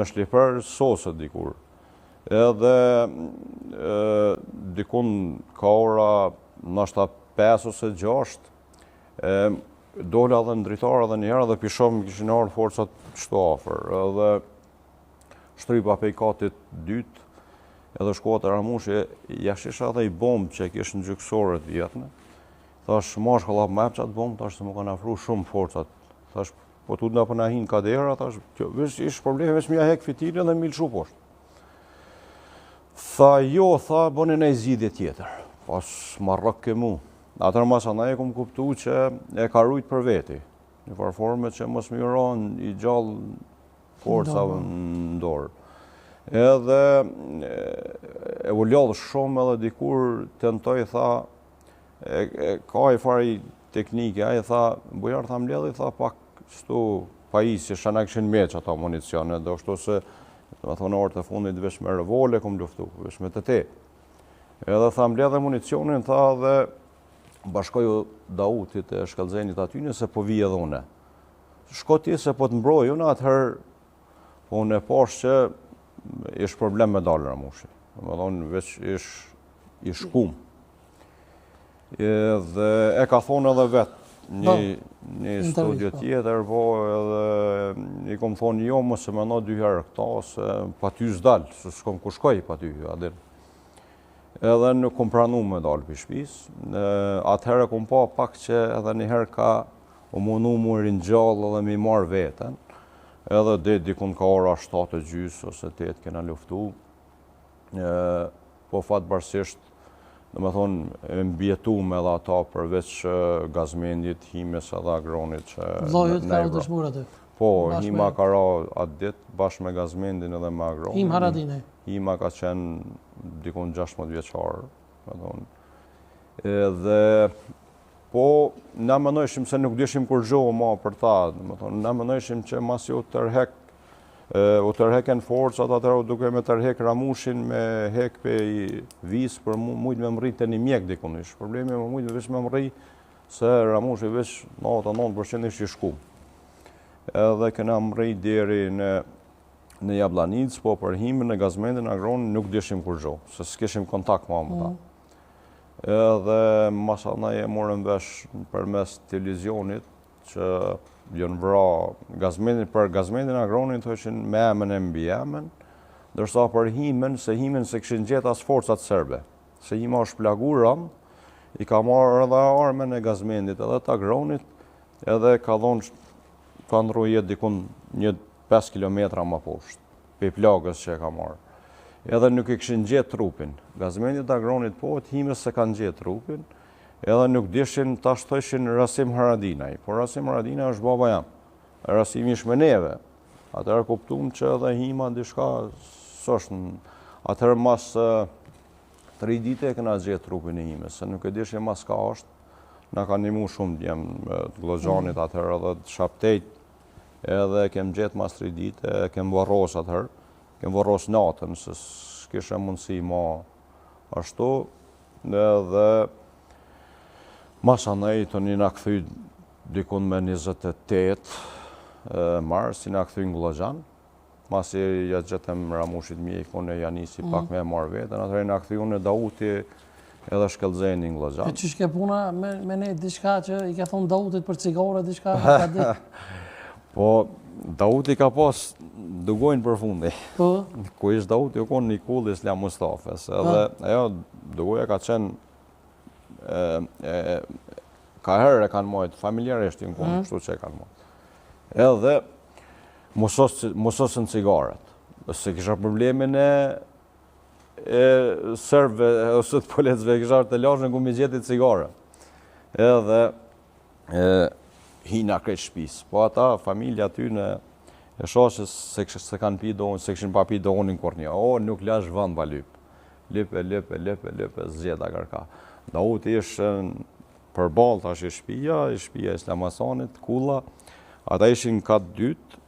Në shliper sosët dikur. Edhe dikun ka ora nashta 5 ose 6, dola dhe në dritarë dhe njëherë dhe pishom kishin arë forcat shto afer. Edhe shtripa pejkatit dytë, edhe shkuat e Ramushi, jashisha dhe i bombë që kishë në gjykësorët vjetëne. Thash, mash ka lap me qatë bombë, thash se më kanë afru shumë forcat. Thash, po tu nga përna hinë kadera, thash, ishë probleme, veç mja hek fitilën dhe milë shu poshtë. Tha, jo, tha, bëni në i zgjidhje tjetër. Pas marrëk ke mu. Atër masa na e kom kuptu që e ka rujt për veti. Një farforme që mos miron i gjallë forcave në dorë. Edhe e u lodhë shumë edhe dikur tentoj, tha, ka i fari teknike, a i tha, bujar tha mledhi, tha pak shtu pajisje, shana këshin meq ato municione, do shtu se, me thonë orët e fundit vesh me revole kom luftu, vesh me të te. Edhe tha mledhe municionin, tha dhe bashkoju Dautit e Shkallëzenit atyne se po vi edhe une. Shko ti se po të mbroj unë atëherë, po unë e pash që ish problem me dalë Ramushi. Me thonë veç ish shkum. Dhe e ka thonë edhe vetë një studio tjetër, po edhe i kom thonë jo më se me në 2 herë këta, se pa ty s'dalë, se s'kom ku shkoj pa ty, adin. Edhe nuk kom pranu me dalë për shpis. Atëherë kom pa pak që edhe njëherë ka u munu mu rinjallë edhe mi marë vetën. Edhe dhe dikun ka ora 7:30 ose 8 kena luftu. Po fatë barsisht, dhe me thonë, e mbjetu me dhe ata përveç gazmendit, himes edhe agronit që Vllojët ka rë dëshmur aty? Po, hima ka ra atë ditë bashkë me gazmendin edhe me agronin. Him Haradine? Hima ka qenë dikun 16 vjeqarë, me thonë. Dhe po, na mënojshim se nuk dishim kur gjohë ma për ta, na mënojshim që mas ju u tërheken forcat, atër duke me tërhek Ramushin, me hek pe i visë, për mujtë me mëri të një mjek dikun ish. Problemi me mujtë veç me mëri, se Ramushi veç 99% ish i shku. Edhe këna mëri deri në Jablanic, po për himin në gazmendin agronin nuk dishim kur gjohë, se s'kishim kontakt ma më ta. Edhe masana e morën vesh për mes televizionit që jënë vra për gazmendin agronin të ishin me emën e mbi emën, dërsa për himen se këshin gjetë as forcat serbe. Se hima është plagur rëmë, i ka marrë edhe armen e gazmendit edhe të agronit, edhe ka dhonë ka ndru jetë dikun një 5 kilometra ma poshtë, pe plagës që e ka marrë. Edhe nuk i këshin gjetë trupin. Gazmendit agronit po, të himes se kanë gjetë trupin, edhe nuk dishin të ashtojshin Rasim Haradinaj. Por Rasim Haradinaj është baba jam. Rasim ish me neve. Atërë kuptum që edhe hima dishka sështë në... Atërë mas 3 dite e këna gjetë trupin e himes, se nuk e dishin mas ka është. Na ka nimu shumë djem të Glozhanit atërë edhe të Shaptejt, edhe kem gjetë mas 3 dite, kem varros atërë. Kem varros natën, se s'kishe mundësi ma ashtu, dhe masa nej të një nga këthy dikun me 28 mars, si nga këthy në Glozhan, masi ja gjetëm Ramushit mjek, unë e janisi pak me marrë vetën, atërej nga këthy unë e Dauti edhe Shkallëzeni në Glozhan. E që shke puna me ne diçka që i ka thonë Dautit për cigare, diçka ka ditë? Po, Dauti ka pas dugojnë për fundi. Ku ishtë Dauti, u konë Nikulli Islam Mustafes. Edhe ajo dugoja ka qenë, ka herë e kanë mojtë, familjarisht i në konë, kështu që e kanë mojtë. Edhe mososën cigaret. Se kisha problemin e sërve, ose të polecve, kisha të lashën ku mi gjeti cigare. Edhe hina krejt shpis. Po ata, familja ty në e shashës se kanë pi donin, se këshin pa pi donin kur një. O, nuk lash vënd ba lyp. Lype, zgjeda kërka. Dauti ishë për balë tash i shpia Islamasanit, kulla. Ata ishin katë dytë,